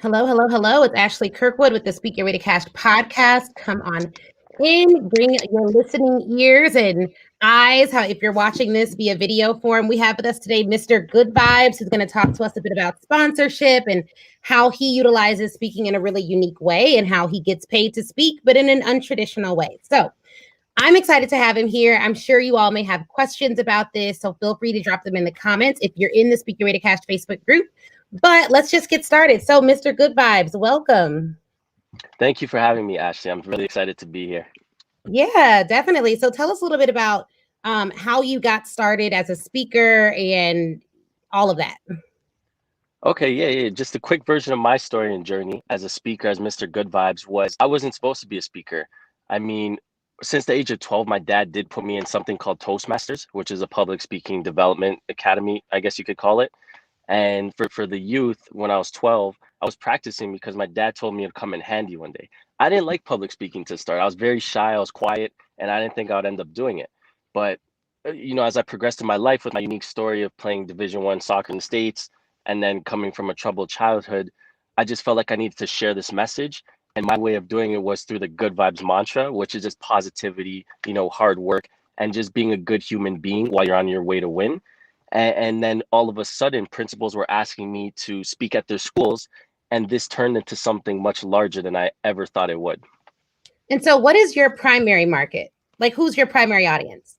Hello, hello, hello. It's Ashley Kirkwood with the Speak Your Way to Cash podcast. Come on in, bring your listening ears and eyes. How if you're watching this via video form, we have with us today Mr. Good Vibes, who's going to talk to us a bit about sponsorship and how he utilizes speaking in a really unique way and how he gets paid to speak, but in an untraditional way. So I'm excited to have him here. I'm sure you all may have questions about this, so feel free to drop them in the comments if you're in the Speak Your Way to Cash Facebook group. But let's just get started. So, Mr. Good Vibes, welcome. Thank you for having me, Ashley. I'm really excited to be here. Yeah, definitely. So, tell us a little bit about how you got started as a speaker and all of that. Okay, yeah. Just a quick version of my story and journey as a speaker, as Mr. Good Vibes was I wasn't supposed to be a speaker. I mean, since the age of 12, my dad did put me in something called Toastmasters, which is a public speaking development academy, I guess you could call it. And for the youth, when I was 12, I was practicing because my dad told me it'd come in handy one day. I didn't like public speaking to start. I was very shy, I was quiet, and I didn't think I would end up doing it. But as I progressed in my life with my unique story of playing Division I soccer in the States and then coming from a troubled childhood, I just felt like I needed to share this message. And my way of doing it was through the good vibes mantra, which is just positivity, hard work, and just being a good human being while you're on your way to win. And then all of a sudden, principals were asking me to speak at their schools, and this turned into something much larger than I ever thought it would. And so, what is your primary market? Like, who's your primary audience?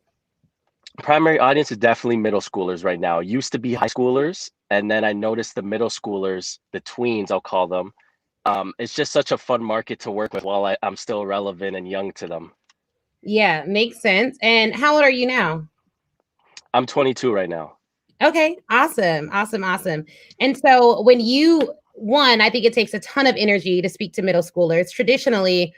Primary audience is definitely middle schoolers right now. It used to be high schoolers, and then I noticed the middle schoolers, the tweens, I'll call them. It's just such a fun market to work with while I'm still relevant and young to them. Yeah, makes sense. And how old are you now? I'm 22 right now. Okay, awesome, awesome, awesome. And so when I think it takes a ton of energy to speak to middle schoolers. Traditionally,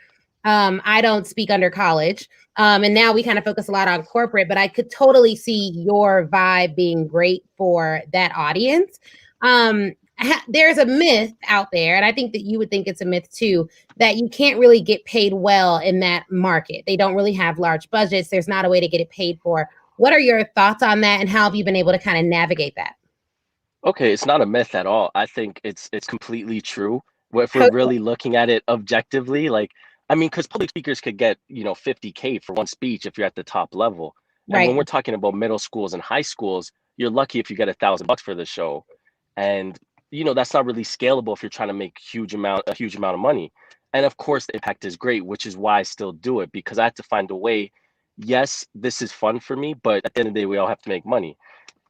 I don't speak under college. And now we kind of focus a lot on corporate, but I could totally see your vibe being great for that audience. There's a myth out there, and I think that you would think it's a myth too, that you can't really get paid well in that market. They don't really have large budgets. There's not a way to get it paid for. What are your thoughts on that, and how have you been able to kind of navigate that? Okay, it's not a myth at all. I think it's completely true. If we're really looking at it objectively, because public speakers could get, 50K for one speech if you're at the top level. And Right. when we're talking about middle schools and high schools, you're lucky if you get $1,000 for the show. And, that's not really scalable if you're trying to make a huge amount of money. And of course, the impact is great, which is why I still do it, because I have to find a way. Yes, this is fun for me, but at the end of the day, we all have to make money.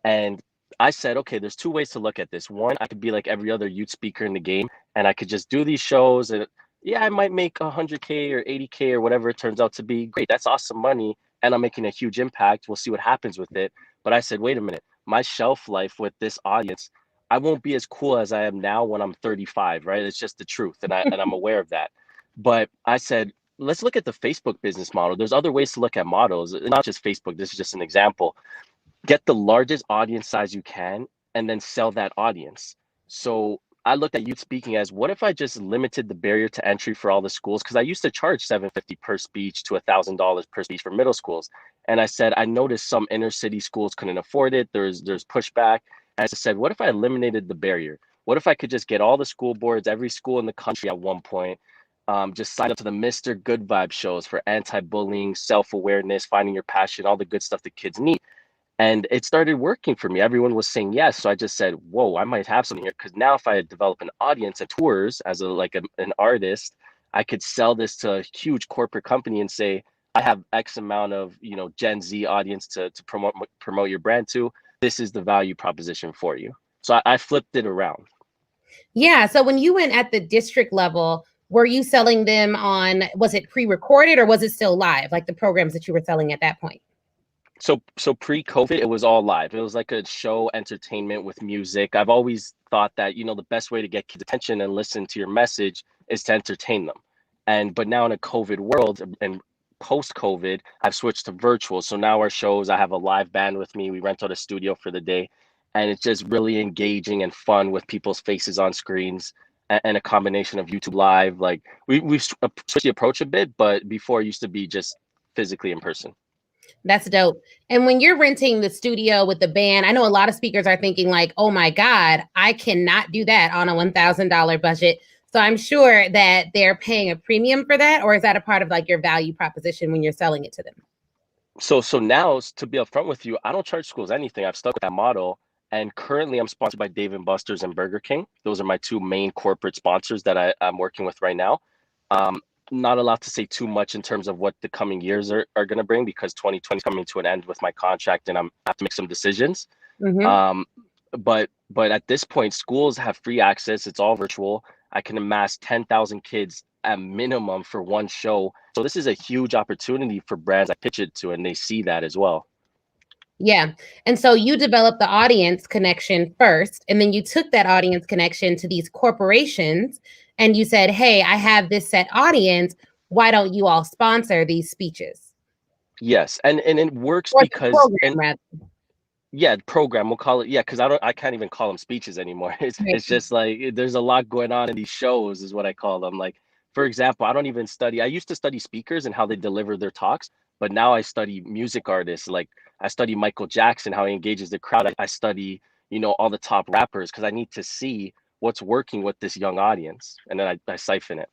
And I said, okay, there's two ways to look at this. One, I could be like every other youth speaker in the game, and I could just do these shows, and yeah, I might make 100K or 80K or whatever it turns out to be. Great, that's awesome money, and I'm making a huge impact. We'll see what happens with it. But I said, wait a minute, my shelf life with this audience, I won't be as cool as I am now when I'm 35, right? It's just the truth, and I'm aware of that. But I said, let's look at the Facebook business model. There's other ways to look at models, not just Facebook. This is just an example. Get the largest audience size you can and then sell that audience. So I looked at youth speaking as, what if I just limited the barrier to entry for all the schools? Because I used to charge $750 per speech to $1,000 per speech for middle schools. And I said, I noticed some inner city schools couldn't afford it. There's pushback. And I said, what if I eliminated the barrier? What if I could just get all the school boards, every school in the country at one point, just sign up to the Mr. Good Vibe shows for anti-bullying, self-awareness, finding your passion, all the good stuff that kids need. And it started working for me. Everyone was saying yes. So I just said, whoa, I might have something here. Because now if I develop an audience and tours as an artist, I could sell this to a huge corporate company and say, I have X amount of, Gen Z audience to promote your brand to. This is the value proposition for you. So I flipped it around. Yeah. So when you went at the district level, were you selling them was it pre-recorded or was it still live? Like the programs that you were selling at that point? So pre-COVID, it was all live. It was like a show entertainment with music. I've always thought that, the best way to get kids' attention and listen to your message is to entertain them. But now in a COVID world and post-COVID, I've switched to virtual. So now our shows, I have a live band with me. We rent out a studio for the day. And it's just really engaging and fun with people's faces on screens and a combination of YouTube Live. Like we've switched the approach a bit, but before it used to be just physically in person. That's dope. And when you're renting the studio with the band, I know a lot of speakers are thinking like, "Oh my God, I cannot do that on a $1,000 budget." So I'm sure that they're paying a premium for that, or is that a part of like your value proposition when you're selling it to them? So now, to be upfront with you, I don't charge schools anything. I've stuck with that model, and currently I'm sponsored by Dave and Buster's and Burger King. Those are my two main corporate sponsors that I'm working with right now. Um, Not allowed to say too much in terms of what the coming years are going to bring, because 2020 is coming to an end with my contract, and I have to make some decisions. Mm-hmm. Um, but at this point, schools have free access. It's all virtual. I can amass 10,000 kids at minimum for one show. So this is a huge opportunity for brands I pitch it to, and they see that as well. Yeah. And so you developed the audience connection first, and then you took that audience connection to these corporations and you said, "Hey, I have this set audience. Why don't you all sponsor these speeches?" Yes, and it works Or the because, program, and rather. yeah, program, we'll call it, yeah, because I can't even call them speeches anymore. It's Right. just like there's a lot going on in these shows, is what I call them. Like, for example, I don't even study. I used to study speakers and how they deliver their talks, but now I study music artists. Like, I study Michael Jackson, how he engages the crowd. I study, all the top rappers, because I need to see what's working with this young audience, and then I siphon it.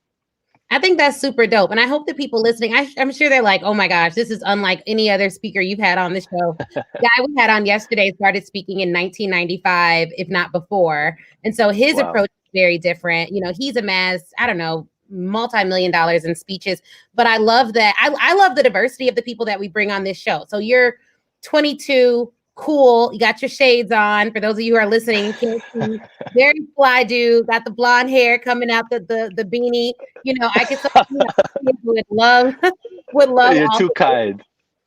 I think that's super dope. And I hope that people listening, I'm sure they're like, "Oh my gosh, this is unlike any other speaker you've had on the show." The guy we had on yesterday started speaking in 1995, if not before. And so his Wow. approach is very different. He's amassed, I don't know, multi-million dollars in speeches. But I love that. I love the diversity of the people that we bring on this show. So you're 22, cool. You got your shades on. For those of you who are listening, can't see. Very fly dude, got the blonde hair coming out the beanie. I could would love would love You're all. too kind.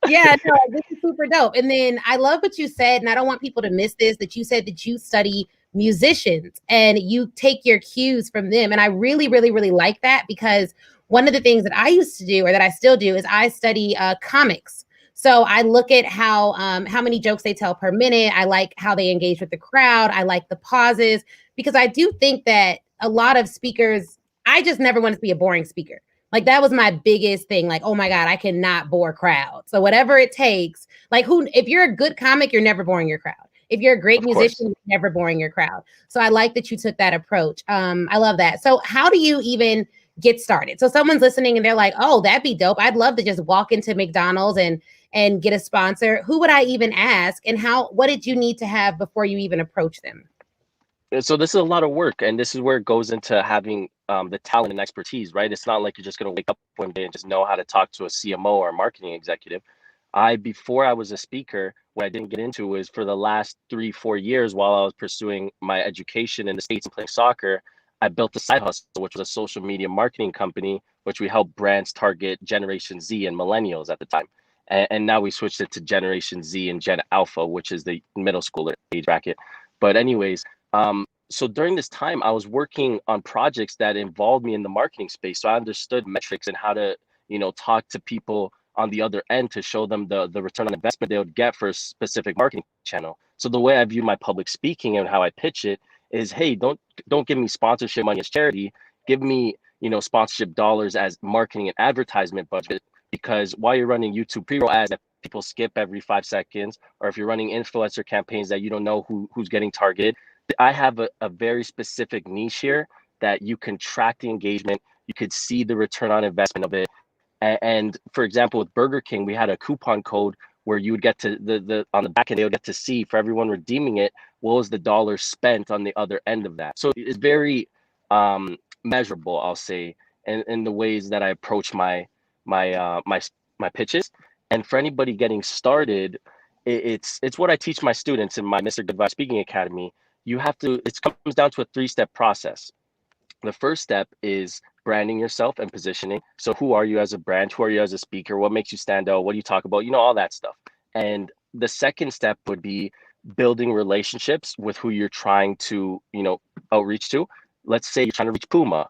Yeah, no, this is super dope. And then I love what you said, and I don't want people to miss this, that you said that you study musicians and you take your cues from them. And I really, really, really like that, because one of the things that I used to do, or that I still do, is I study comics. So I look at how many jokes they tell per minute. I like how they engage with the crowd. I like the pauses, because I do think that a lot of speakers, I just never wanted to be a boring speaker. Like, that was my biggest thing. Like, oh my God, I cannot bore crowds. So whatever it takes, like, if you're a good comic, you're never boring your crowd. If you're a great Of musician, course. you're never boring your crowd. So I like that you took that approach. I love that. So how do you even get started? So someone's listening and they're like, "Oh, that'd be dope. I'd love to just walk into McDonald's and get a sponsor." Who would I even ask? And what did you need to have before you even approach them? So this is a lot of work, and this is where it goes into having the talent and expertise, right? It's not like you're just going to wake up one day and just know how to talk to a CMO or a marketing executive. Before I was a speaker, what I didn't get into was, for the last 3-4 years, while I was pursuing my education in the States and playing soccer, I built a side hustle, which was a social media marketing company, which we help brands target Generation Z and millennials at the time. And now we switched it to Generation Z and Gen Alpha, which is the middle schooler age bracket. But anyways, so during this time, I was working on projects that involved me in the marketing space. So I understood metrics and how to, talk to people on the other end to show them the return on investment they would get for a specific marketing channel. So the way I view my public speaking and how I pitch it is, hey, don't give me sponsorship money as charity. Give me, sponsorship dollars as marketing and advertisement budget. Because while you're running YouTube pre-roll ads that people skip every 5 seconds, or if you're running influencer campaigns that you don't know who's getting targeted, I have a very specific niche here that you can track the engagement. You could see the return on investment of it. And for example, with Burger King, we had a coupon code where you would get to the on the back end, they would get to see, for everyone redeeming it, what was the dollar spent on the other end of that. So it's very measurable, I'll say, in the ways that I approach my my pitches. And for anybody getting started, it's what I teach my students in my Mr. Good Vibe Speaking Academy. It comes down to a 3-step process. The first step is branding yourself and positioning. So who are you as a brand? Who are you as a speaker? What makes you stand out? What do you talk about? All that stuff. And the second step would be building relationships with who you're trying to, outreach to. Let's say you're trying to reach Puma.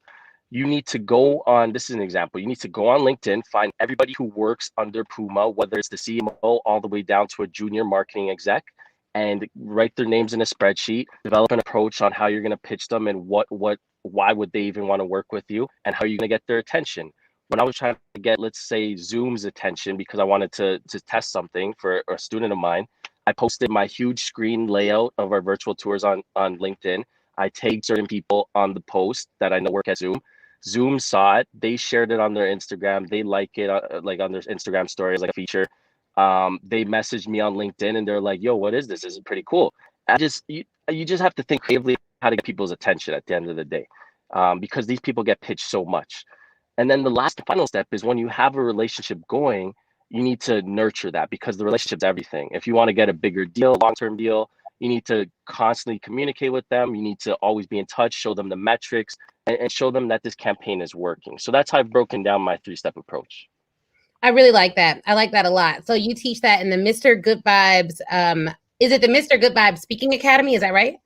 You need to go on, this is an example, you need to go on LinkedIn, find everybody who works under Puma, whether it's the CMO all the way down to a junior marketing exec, and write their names in a spreadsheet, develop an approach on how you're going to pitch them, and why would they even want to work with you, and how you're going to get their attention. when I was trying to get, let's say, Zoom's attention because I wanted to test something for a student of mine, I posted my huge screen layout of our virtual tours on LinkedIn. I tagged certain people on the post that I know work at Zoom. Zoom saw it. They shared it on their Instagram. They like it like on their Instagram stories, like a feature. They messaged me on LinkedIn and they're like, "Yo, what is this? This is pretty cool." You just have to think creatively how to get people's attention at the end of the day, because these people get pitched so much. And then the last final step is when you have a relationship going, you need to nurture that because the relationship's everything. If you want to get a bigger deal, long-term deal, you need to constantly communicate with them. You need to always be in touch, show them the metrics, and show them that this campaign is working. So that's how I've broken down my 3-step approach. I really like that. I like that a lot. So you teach that in the Mr. Good Vibes. Is it the Mr. Good Vibes Speaking Academy? Is that right?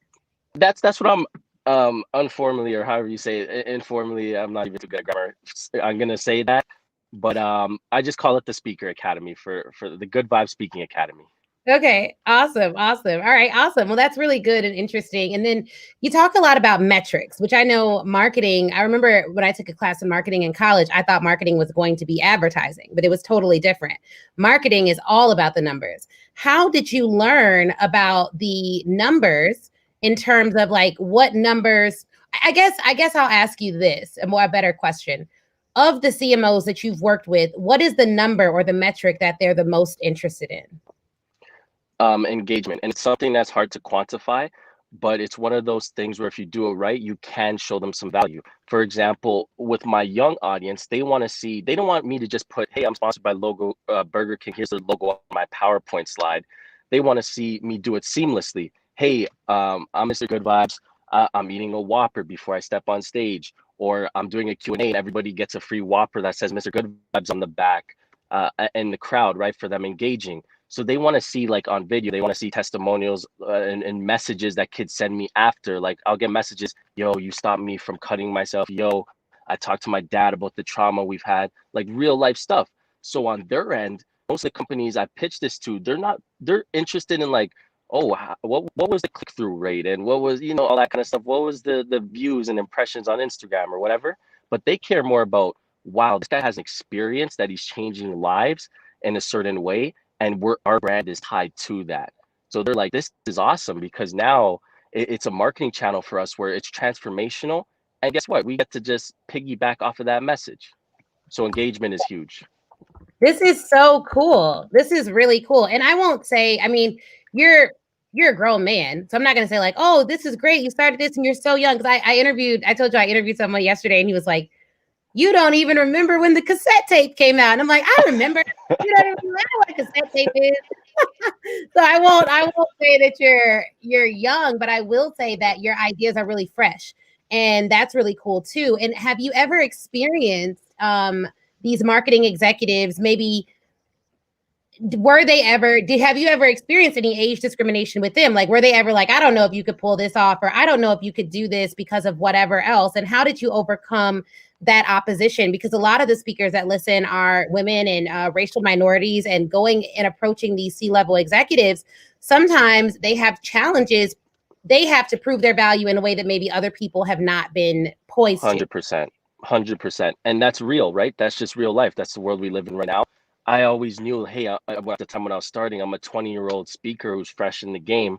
That's what I'm informally, or however you say it, informally. I'm not even too good at grammar. I'm gonna say that, but I just call it the Speaker Academy for the Good Vibe Speaking Academy. Okay, awesome, awesome. All right, awesome. Well, that's really good and interesting. And then you talk a lot about metrics, which I know marketing. I remember when I took a class in marketing in college, I thought marketing was going to be advertising, but it was totally different. Marketing is all about the numbers. How did you learn about the numbers in terms of like what numbers? I guess I'll ask you this, a better question. Of the CMOs that you've worked with, what is the number or the metric that they're the most interested in? Engagement. And it's something that's hard to quantify, but it's one of those things where if you do it right, you can show them some value. For example, with my young audience, they want to see, they don't want me to just put, hey, I'm sponsored by Burger King. Here's the logo on my PowerPoint slide. They want to see me do it seamlessly. Hey, I'm Mr. Good Vibes. I'm eating a Whopper before I step on stage, or I'm doing a Q&A and everybody gets a free Whopper that says Mr. Good Vibes on the back, in the crowd, right, for them engaging. So they want to see, like on video, they want to see testimonials and messages that kids send me after. Like I'll get messages, yo, you stopped me from cutting myself. Yo, I talked to my dad about the trauma we've had, like real life stuff. So on their end, most of the companies I pitch this to, they're interested in like, oh, what was the click-through rate and what was, all that kind of stuff. What was the views and impressions on Instagram or whatever? But they care more about, wow, this guy has an experience that he's changing lives in a certain way, and our brand is tied to that. So they're like, this is awesome because now it's a marketing channel for us where it's transformational. And guess what? We get to just piggyback off of that message. So engagement is huge. This is so cool. This is really cool. And I won't say, I mean, you're a grown man. So I'm not going to say like, oh, this is great. You started this and you're so young. Because I told you I interviewed someone yesterday and he was like, you don't even remember when the cassette tape came out. And I'm like, I remember. You don't even remember what a cassette tape is. So I won't say that you're young, but I will say that your ideas are really fresh. And that's really cool too. And have you ever experienced these marketing executives, maybe have you ever experienced any age discrimination with them? Like, were they ever like, I don't know if you could pull this off, or I don't know if you could do this because of whatever else? And how did you overcome that opposition? Because a lot of the speakers that listen are women and racial minorities, and going and approaching these C-level executives, sometimes they have challenges. They have to prove their value in a way that maybe other people have not been poised to. 100%. And that's real, right? That's just real life. That's the world we live in right now. I always knew, hey, at the time when I was starting, I'm a 20-year-old speaker who's fresh in the game.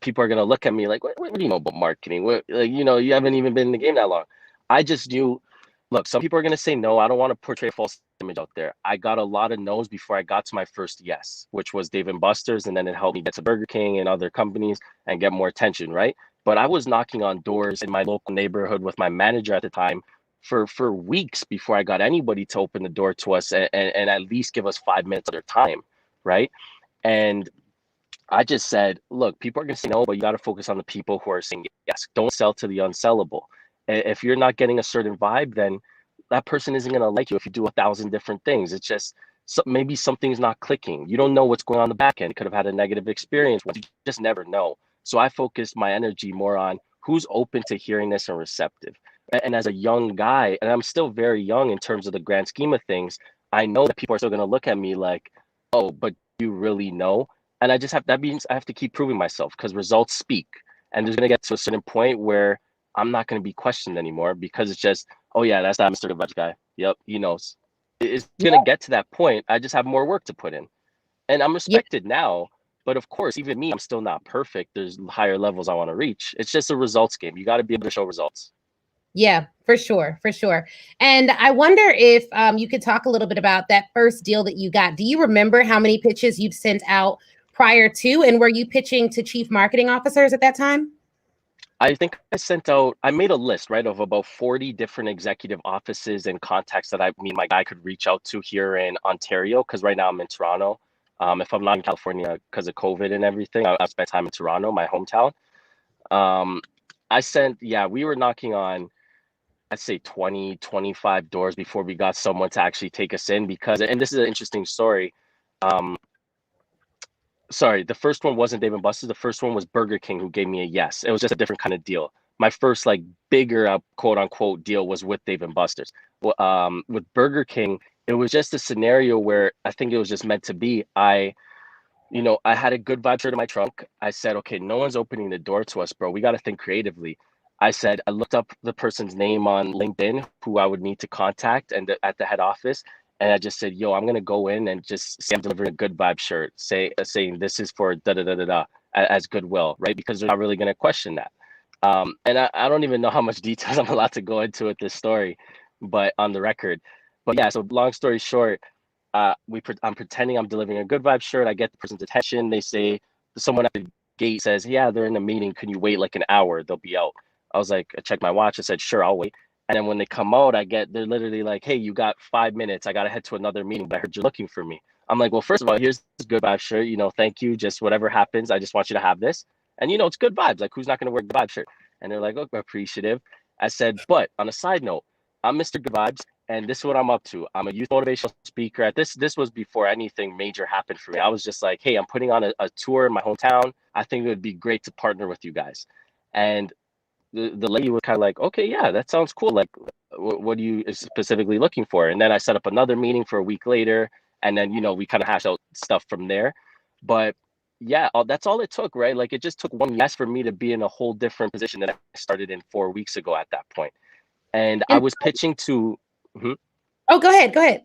People are going to look at me like, what do you know about marketing? You haven't even been in the game that long. I just knew, look, some people are going to say no. I don't want to portray a false image out there. I got a lot of no's before I got to my first yes, which was Dave & Buster's. And then it helped me get to Burger King and other companies and get more attention, right? But I was knocking on doors in my local neighborhood with my manager at the time for weeks before I got anybody to open the door to us and at least give us 5 minutes of their time, right? And I just said, look, people are going to say no, but you got to focus on the people who are saying yes. Don't sell to the unsellable. If you're not getting a certain vibe, then that person isn't going to like you if you do 1,000 different things. It's just maybe something's not clicking. You don't know what's going on in the back end. You could have had a negative experience. You just never know. So I focused my energy more on who's open to hearing this and receptive. And as a young guy, and I'm still very young in terms of the grand scheme of things, I know that people are still going to look at me like, oh, but you really know? And that means I have to keep proving myself because results speak. And there's going to get to a certain point where I'm not going to be questioned anymore because it's just, oh yeah, that's that Mr. Good Vibes guy. Yep. It's Yeah. gonna get to that point. I just have more work to put in, and I'm Yeah. respected now. But of course, even me, I'm still not perfect. There's higher levels I want to reach. It's just a results game. You got to be able to show results. Yeah, for sure, for sure. And I wonder if you could talk a little bit about that first deal that you got. Do you remember how many pitches you'd sent out prior to, and were you pitching to chief marketing officers at that time? I think I made a list, right, of about 40 different executive offices and contacts that my guy could reach out to here in Ontario, because right now I'm in Toronto. If I'm not in California because of COVID and everything, I spent time in Toronto, my hometown. Um, we were knocking on, I'd say 20, 25 doors before we got someone to actually take us in and this is an interesting story. Um, Sorry, the first one wasn't Dave and Buster's. The first one was Burger King, who gave me a yes. It was just a different kind of deal. My first like bigger quote unquote deal was with Dave and Buster's. With Burger King, it was just a scenario where I think it was just meant to be. I had a good vibe shirt in my trunk. I said, okay, no one's opening the door to us, bro. We got to think creatively. I looked up the person's name on LinkedIn who I would need to contact at the head office. And I just said, yo, I'm going to go in and just say I'm delivering a good vibe shirt, saying this is for da da da da da as goodwill, right? Because they're not really going to question that. And I don't even know how much details I'm allowed to go into with this story, but on the record. But yeah, so long story short, I'm pretending I'm delivering a good vibe shirt. I get the person's attention. They say someone at the gate says, "Yeah, they're in a meeting. Can you wait like an hour? They'll be out." I was like, I checked my watch. I said, "Sure, I'll wait." And then when they come out, they're literally like, "Hey, you got 5 minutes. I gotta head to another meeting, but I heard you're looking for me." I'm like, "Well, first of all, here's this good vibe shirt. Thank you. Just whatever happens, I just want you to have this. And it's good vibes. Like, who's not gonna wear the vibe shirt?" And they're like, "Oh, appreciative." I said, "But on a side note, I'm Mr. Good Vibes, and this is what I'm up to. I'm a youth motivational speaker. This was before anything major happened for me. I was just like, hey, I'm putting on a tour in my hometown. I think it would be great to partner with you guys." And the lady was kind of like, okay, yeah, that sounds cool. Like, what are you specifically looking for? And then I set up another meeting for a week later, and then we kind of hashed out stuff from there. But yeah, that's all it took, right? Like, it just took one yes for me to be in a whole different position that I started in 4 weeks ago at that point. And I And was pitching to. Mhm. oh, go ahead, go ahead.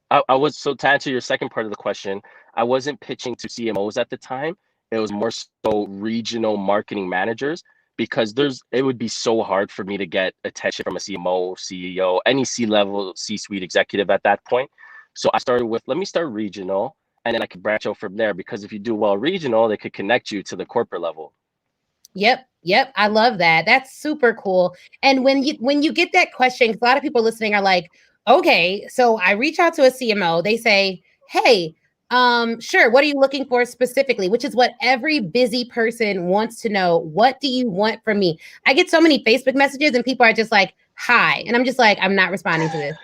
I was so to answer your second part of the question, I wasn't pitching to CMOs at the time. It was more so regional marketing managers because it would be so hard for me to get attention from a CMO, CEO, any C-level, C-suite executive at that point. So I started with, let me start regional, and then I could branch out from there, because if you do well regional, they could connect you to the corporate level. Yep, yep. I love that. That's super cool. And when you get that question, because a lot of people listening are like, okay, so I reach out to a CMO, they say, hey, sure, what are you looking for specifically? Which is what every busy person wants to know. What do you want from me? I get so many Facebook messages and people are just like, hi. And I'm just like, I'm not responding to this.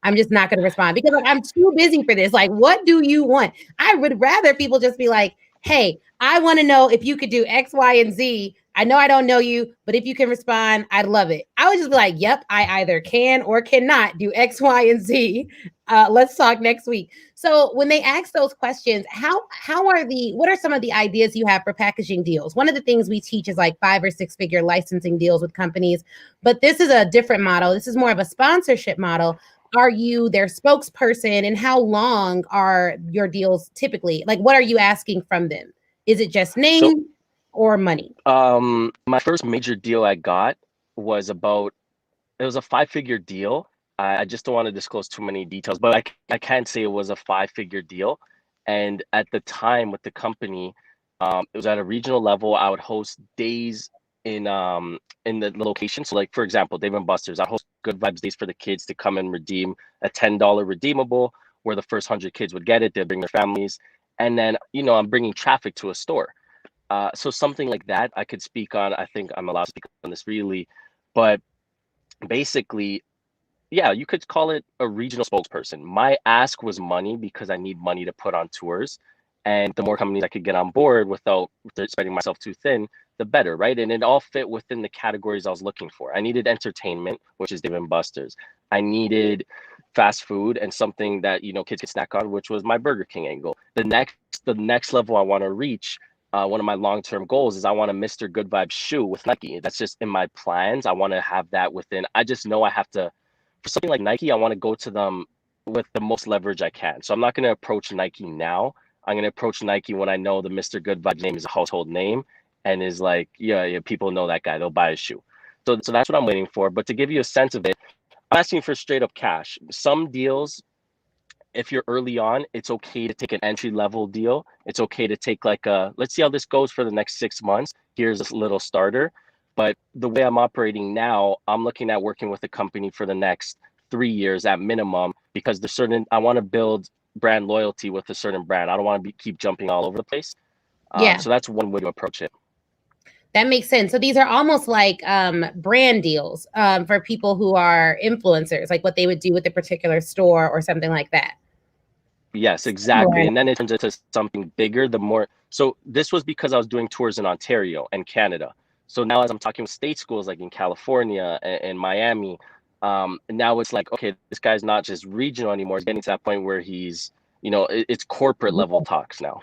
I'm just not going to respond because like, I'm too busy for this. Like, what do you want? I would rather people just be like, hey, I want to know if you could do X, Y, and Z. I know I don't know you, but if you can respond, I'd love it. I would just be like, yep, I either can or cannot do X, Y, and Z. Let's talk next week. So when they ask those questions, what are some of the ideas you have for packaging deals? One of the things we teach is like 5 or 6 figure licensing deals with companies, but this is a different model. This is more of a sponsorship model. Are you their spokesperson, and how long are your deals typically? Like, what are you asking from them? Is it just So name or money? my first major deal I got was it was a 5-figure deal. I just don't want to disclose too many details, but I can say it was a 5-figure deal. And at the time with the company, it was at a regional level. I would host days in the location. So, like, for example, Dave and Buster's, I host Good Vibes Days for the kids to come and redeem a $10 redeemable, where the first 100 kids would get it. They'd bring their families, and then I'm bringing traffic to a store. So something like that I could speak on. I think I'm allowed to speak on this really, but basically, yeah, you could call it a regional spokesperson. My ask was money because I need money to put on tours. And the more companies I could get on board without spreading myself too thin, the better, right? And it all fit within the categories I was looking for. I needed entertainment, which is Dave and Buster's. I needed fast food and something that kids could snack on, which was my Burger King angle. The next level I want to reach, one of my long-term goals is I want a Mr. Good Vibes shoe with Nike. That's just in my plans. I want to have that within. I just know I have to For something like Nike, I want to go to them with the most leverage I can. So I'm not going to approach Nike now. I'm going to approach Nike when I know the Mr. Good Vibes name is a household name and is like, yeah, people know that guy. They'll buy a shoe. So that's what I'm waiting for. But to give you a sense of it, I'm asking for straight up cash. Some deals, if you're early on, it's okay to take an entry level deal. It's okay to take like let's see how this goes for the next 6 months. Here's a little starter. But the way I'm operating now, I'm looking at working with a company for the next 3 years at minimum, because I want to build brand loyalty with a certain brand. I don't want to keep jumping all over the place. Yeah. So that's one way to approach it. That makes sense. So these are almost like brand deals for people who are influencers, like what they would do with a particular store or something like that. Yes, exactly. And then it turns into something bigger the more. So this was because I was doing tours in Ontario and Canada. So now as I'm talking with state schools like in California and Miami, now it's like, okay, this guy's not just regional anymore. He's getting to that point where he's, it's corporate level talks now.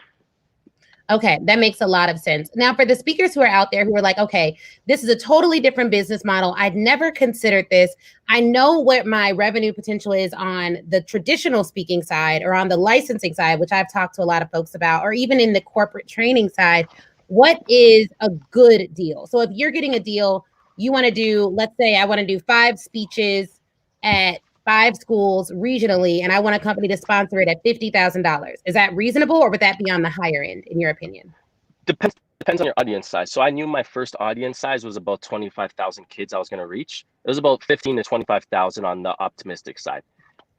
Okay, that makes a lot of sense. Now, for the speakers who are out there who are like, okay, this is a totally different business model. I'd never considered this. I know what my revenue potential is on the traditional speaking side or on the licensing side, which I've talked to a lot of folks about, or even in the corporate training side. What is a good deal? So if you're getting a deal, you want to do, let's say I want to do 5 speeches at 5 schools regionally, and I want a company to sponsor it at $50,000. Is that reasonable, or would that be on the higher end, in your opinion? Depends on your audience size. So I knew my first audience size was about 25,000 kids I was going to reach. It was about 15 to 25,000 on the optimistic side.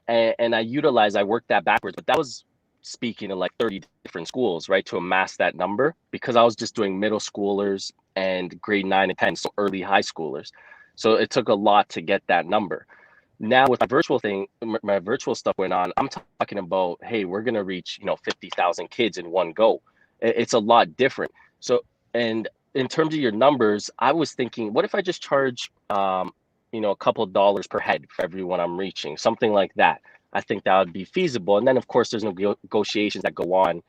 And I worked that backwards, but that was speaking to like 30 different schools, right, to amass that number, because I was just doing middle schoolers and grade 9 and 10, so early high schoolers. So it took a lot to get that number. Now with my virtual stuff going on, I'm talking about, hey, we're going to reach, 50,000 kids in one go. It's a lot different. So, and in terms of your numbers, I was thinking, what if I just charge, a couple of dollars per head for everyone I'm reaching, something like that. I think that would be feasible. And then of course there's negotiations that go on.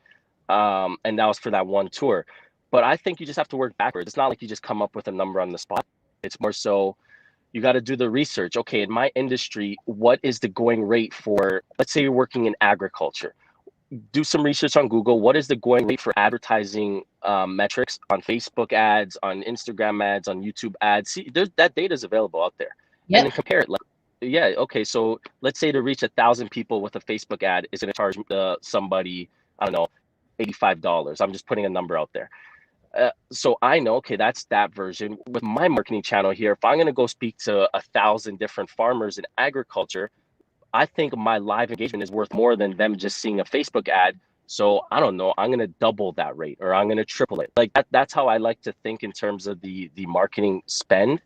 And that was for that one tour. But I think you just have to work backwards. It's not like you just come up with a number on the spot. It's more so you got to do the research. Okay, in my industry, what is the going rate for, let's say you're working in agriculture. Do some research on Google. What is the going rate for advertising metrics on Facebook ads, on Instagram ads, on YouTube ads? See, that data is available out there. Yep. And then compare it. Like, yeah, okay, so let's say to reach 1,000 people with a Facebook ad is going to charge somebody, I don't know, $85. I'm just putting a number out there. So I know, okay, that's that version. With my marketing channel here, if I'm going to go speak to 1,000 different farmers in agriculture, I think my live engagement is worth more than them just seeing a Facebook ad. So I don't know, I'm going to double that rate, or I'm going to triple it. Like that's how I like to think in terms of the marketing spend.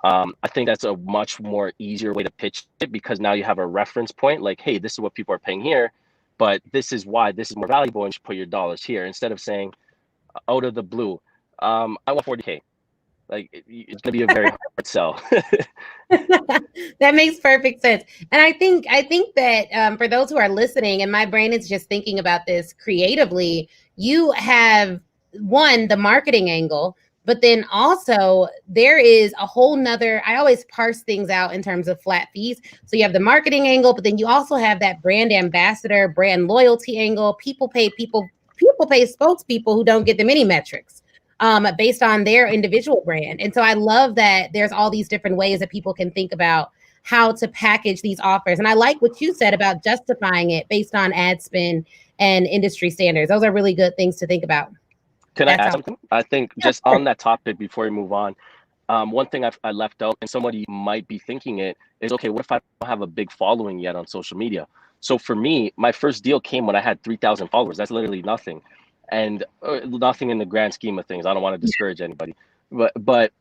I think that's a much more easier way to pitch it, because now you have a reference point, like, hey, this is what people are paying here, but this is why this is more valuable, and you should put your dollars here, instead of saying out of the blue, I want 40K. Like, it's gonna be a very hard sell. That makes perfect sense. And I think that for those who are listening, and my brain is just thinking about this creatively, you have the marketing angle, but then also there is a whole nother, I always parse things out in terms of flat fees. So you have the marketing angle, but then you also have that brand ambassador, brand loyalty angle. People pay spokespeople who don't get them any metrics based on their individual brand. And so I love that there's all these different ways that people can think about how to package these offers. And I like what you said about justifying it based on ad spend and industry standards. Those are really good things to think about. Can I add something? I think just on that topic before we move on, one thing I left out, and somebody might be thinking it, is, okay, what if I don't have a big following yet on social media? So for me, my first deal came when I had 3,000 followers. That's literally nothing. And nothing in the grand scheme of things. I don't want to discourage anybody, but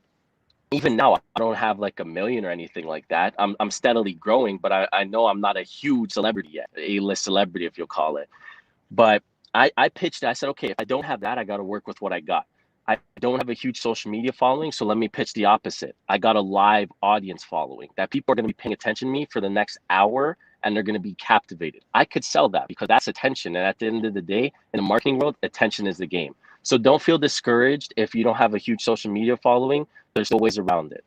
even now, I don't have like 1 million or anything like that. I'm steadily growing, but I know I'm not a huge celebrity yet, A-list celebrity, if you'll call it. But I pitched it. I said, okay, if I don't have that, I got to work with what I got. I don't have a huge social media following, so let me pitch the opposite. I got a live audience following that people are going to be paying attention to me for the next hour, and they're going to be captivated. I could sell that because that's attention. And at the end of the day, in the marketing world, attention is the game. So don't feel discouraged if you don't have a huge social media following. There's still ways around it.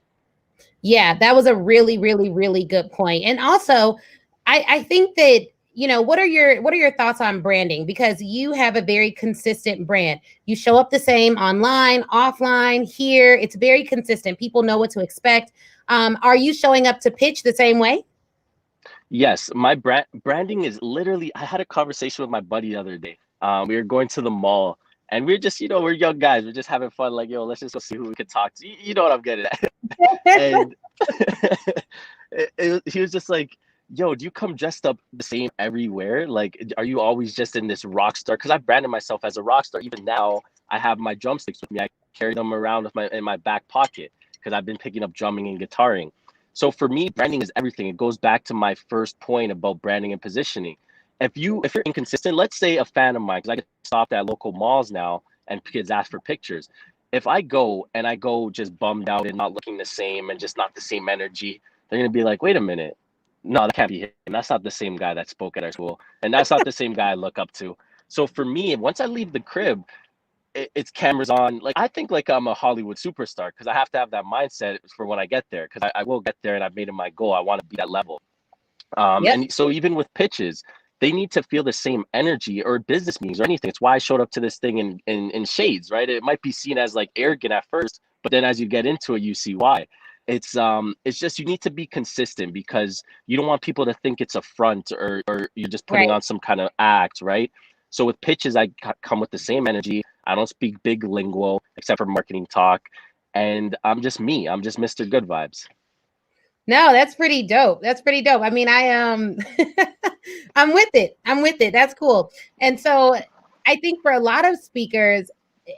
Yeah, that was a really, really, really good point. And also, I think that, what are your thoughts on branding? Because you have a very consistent brand. You show up the same online, offline, here. It's very consistent. People know what to expect. Are you showing up to pitch the same way? Yes, my branding is literally. I had a conversation with my buddy the other day. We were going to the mall, and we're just, we're young guys. We're just having fun. Like, yo, let's just go see who we can talk to. You know what I'm getting at. And he was just like, yo, do you come dressed up the same everywhere? Like, are you always just in this rock star? Because I've branded myself as a rock star. Even now, I have my drumsticks with me. I carry them around in my back pocket because I've been picking up drumming and guitaring. So for me, branding is everything. It goes back to my first point about branding and positioning. If you're inconsistent, let's say a fan of mine, because I get stopped at local malls now and kids ask for pictures. If I go and I go just bummed out and not looking the same and just not the same energy, they're gonna be like, wait a minute, no, that can't be him. That's not the same guy that spoke at our school, and that's not the same guy I look up to. So for me, once I leave the crib, it's cameras on. Like, I think like I'm a Hollywood superstar because I have to have that mindset for when I get there, because I will get there and I've made it my goal. I want to be that level. Yep. And so even with pitches, they need to feel the same energy, or business meetings or anything. It's why I showed up to this thing in shades, right? It might be seen as like arrogant at first, but then as you get into it, you see why. It's just, you need to be consistent, because you don't want people to think it's a front, or you're just putting Right. on some kind of act, right? So with pitches, I come with the same energy. I don't speak big lingo except for marketing talk, and I'm just me. I'm just Mr. Good Vibes. No, that's pretty dope. That's pretty dope. I mean, I'm with it. I'm with it. That's cool. And so I think for a lot of speakers,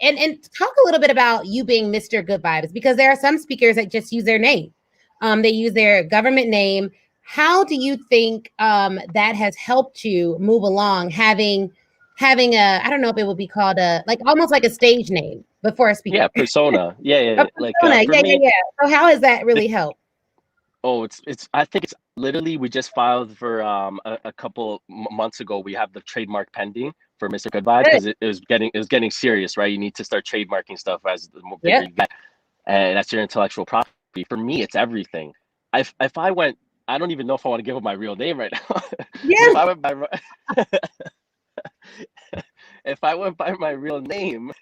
and talk a little bit about you being Mr. Good Vibes, because there are some speakers that just use their name. They use their government name. How do you think that has helped you move along, having a, I don't know if it would be called a, like, almost like a stage name before a speaker? Yeah, persona. Yeah, yeah, A yeah. Like, persona. for Yeah, yeah, me, yeah. So how has that the really helped? it's I think it's literally, we just filed for a couple months ago. We have the trademark pending for Mr. Good Vibes, Good. because it was getting serious, right? You need to start trademarking stuff as the more bigger Yep. you get, and that's your intellectual property. For me, it's everything. If I went, I don't even know if I want to give up my real name right now. But Yeah. if I went by my real name,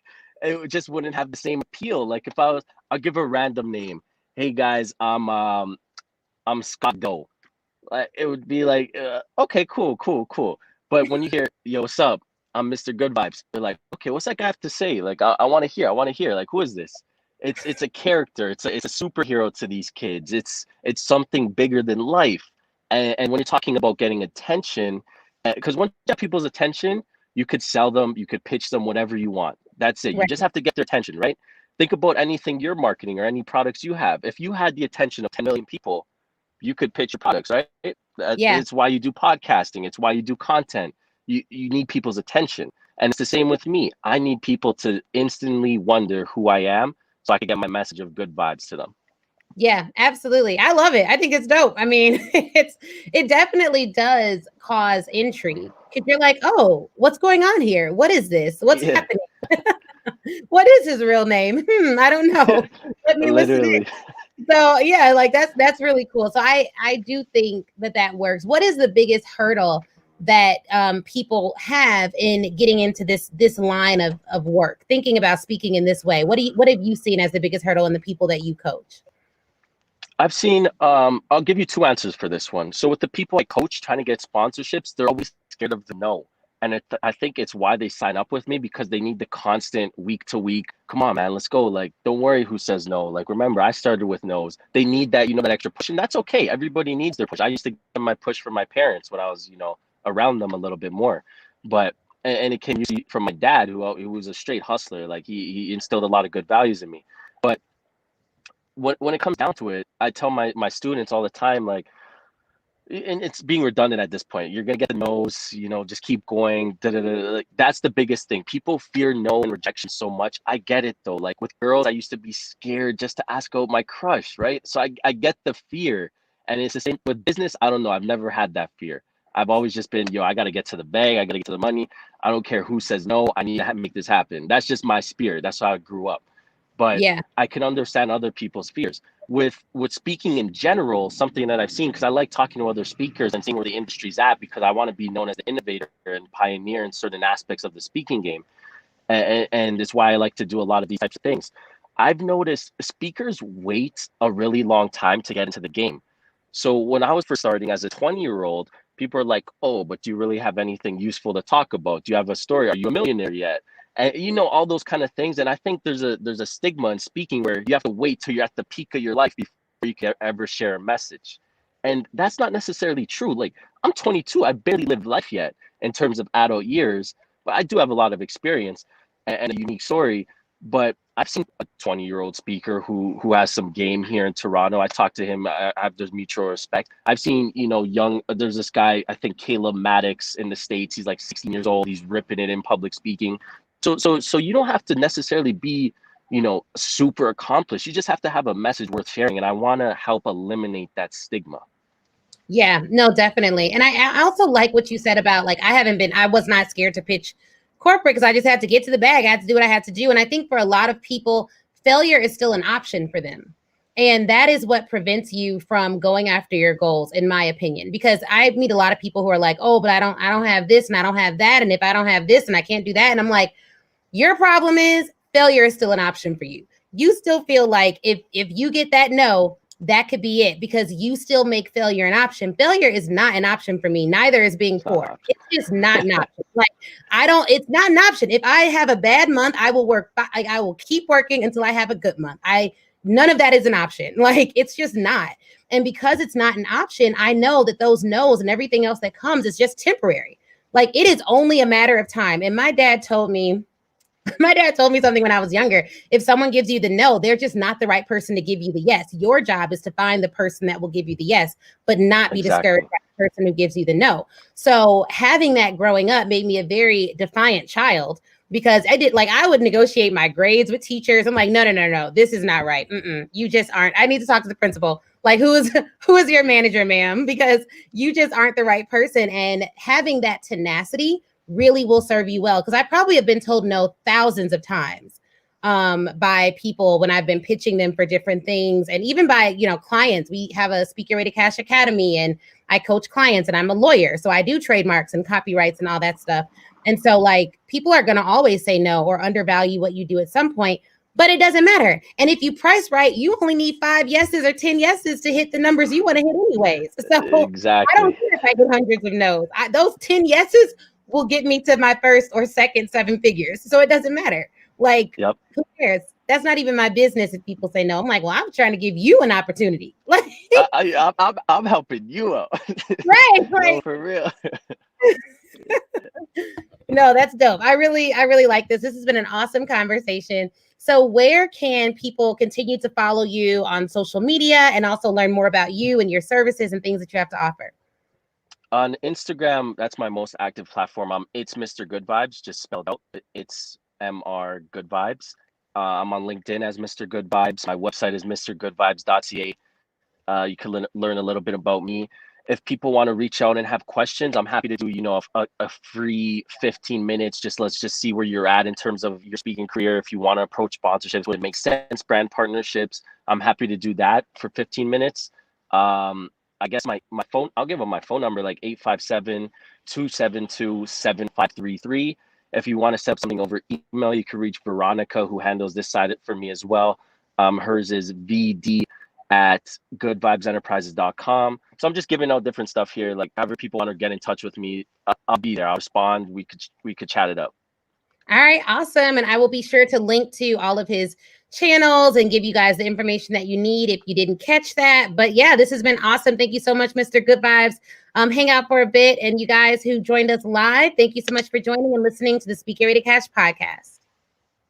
just wouldn't have the same appeal. Like, if I'll give a random name. Hey guys, I'm Scott Doe. Like, it would be like, okay, cool, cool, cool. But when you hear, yo, what's up? I'm Mr. Good Vibes. They're like, okay, what's that guy have to say? Like, I want to hear. I want to hear. Like, who is this? It's a character. It's a superhero to these kids. It's something bigger than life. And when you're talking about getting attention, because once you get people's attention, you could sell them, you could pitch them whatever you want. That's it. You just Right. have to get their attention, right? Think about anything you're marketing or any products you have. If you had the attention of 10 million people, you could pitch your products, right? Yeah. It's why you do podcasting. It's why you do content. You need people's attention. And it's the same with me. I need people to instantly wonder who I am, so I can get my message of good vibes to them. Yeah, absolutely. I love it. I think it's dope. I mean, it definitely does cause intrigue. If you're like, oh, what's going on here? What is this? What's Yeah, happening? What is his real name? I don't know. Let me listen in. literally. So yeah, like that's really cool. So I do think that that works. What is the biggest hurdle that people have in getting into this line of work, thinking about speaking in this way? What have you seen as the biggest hurdle in the people that you coach? I've seen, I'll give you two answers for this one. So with the people I coach trying to get sponsorships, they're always scared of the no. And I think it's why they sign up with me, because they need the constant week to week. Come on, man, let's go. Like, don't worry who says no. Like, remember, I started with no's. They need that, that extra push. And that's okay. Everybody needs their push. I used to get my push from my parents when I was, around them a little bit more. But, and it came usually from my dad, who was a straight hustler. Like, he instilled a lot of good values in me. But when it comes down to it, I tell my students all the time, like, and it's being redundant at this point. You're gonna get the no's, just keep going. Da, da, da, da. Like, that's the biggest thing. People fear no and rejection so much. I get it though. Like, with girls, I used to be scared just to ask out my crush, right? So I get the fear, and it's the same with business. I don't know. I've never had that fear. I've always just been, I got to get to the bag. I got to get to the money. I don't care who says no. I need to make this happen. That's just my spirit. That's how I grew up. But Yeah. I can understand other people's fears. with speaking in general, something that I've seen, because I like talking to other speakers and seeing where the industry's at, because I want to be known as the innovator and pioneer in certain aspects of the speaking game. And it's why I like to do a lot of these types of things. I've noticed speakers wait a really long time to get into the game. So when I was first starting as a 20-year-old, people are like, oh, but do you really have anything useful to talk about? Do you have a story? Are you a millionaire yet? And all those kind of things. And I think there's a stigma in speaking where you have to wait till you're at the peak of your life before you can ever share a message. And that's not necessarily true. Like, I'm 22, I barely lived life yet in terms of adult years, but I do have a lot of experience and a unique story. But I've seen a 20-year-old speaker who has some game here in Toronto. I talked to him. I have this mutual respect. I've seen, young, there's this guy, I think Caleb Maddox in the States. He's like 16 years old. He's ripping it in public speaking. So you don't have to necessarily be, super accomplished. You just have to have a message worth sharing. And I want to help eliminate that stigma. Yeah, no, definitely. And I also like what you said about, like, I was not scared to pitch corporate because I just had to get to the bag. I had to do what I had to do. And I think for a lot of people, failure is still an option for them. And that is what prevents you from going after your goals, in my opinion, because I meet a lot of people who are like, oh, but I don't have this and I don't have that. And if I don't have this and I can't do that. And I'm like, your problem is failure is still an option for you. You still feel like if you get that no, that could be it, because you still make failure an option. Failure is not an option for me. Neither is being poor. It's just not an option. Like, it's not an option. If I have a bad month, I will keep working until I have a good month. None of that is an option. Like, it's just not. And because it's not an option, I know that those no's and everything else that comes is just temporary. Like, it is only a matter of time. And my dad told me something when I was younger. If someone gives you the no, they're just not the right person to give you the yes. Your job is to find the person that will give you the yes, but not be discouraged by the person who gives you the no. So having that growing up made me a very defiant child, because I would negotiate my grades with teachers. I'm like, no, this is not right. You just aren't. I need to talk to the principal. Like, who is your manager, ma'am? Because you just aren't the right person. And having that tenacity really will serve you well, because I probably have been told no thousands of times by people when I've been pitching them for different things, and even by clients. We have a Speaker Ready to Cash Academy, and I coach clients, and I'm a lawyer, so I do trademarks and copyrights and all that stuff. And so, like, people are going to always say no or undervalue what you do at some point, but it doesn't matter. And if you price right, you only need 5 yeses or 10 yeses to hit the numbers you want to hit anyways. So exactly. I don't care if I get hundreds of no's. Those 10 yeses will get me to my first or second 7 figures. So it doesn't matter. Like, Who cares? That's not even my business if people say no. I'm like, well, I'm trying to give you an opportunity. Like, I'm helping you out. Right. No, for real. No, that's dope. I really like this. This has been an awesome conversation. So where can people continue to follow you on social media and also learn more about you and your services and things that you have to offer? On Instagram, that's my most active platform. It's Mr. Good Vibes, just spelled out. It's MR Good Vibes. I'm on LinkedIn as Mr. Good Vibes. My website is mrgoodvibes.ca. You can learn a little bit about me. If people want to reach out and have questions, I'm happy to do, a free 15 minutes. Let's just see where you're at in terms of your speaking career. If you want to approach sponsorships, would it make sense, brand partnerships, I'm happy to do that for 15 minutes. I guess my phone, I'll give them my phone number, like 857-272-7533. If you want to set up something over email, you can reach Veronica, who handles this side for me as well. Hers is vd@goodvibesenterprises.com. So I'm just giving out different stuff here. Like, however people want to get in touch with me, I'll be there. I'll respond. We could chat it up. All right, awesome. And I will be sure to link to all of his channels and give you guys the information that you need if you didn't catch that. But yeah, this has been awesome. Thank you so much, Mr. Good Vibes. Hang out for a bit. And you guys who joined us live, thank you so much for joining and listening to the Speaker Ready to Cash podcast.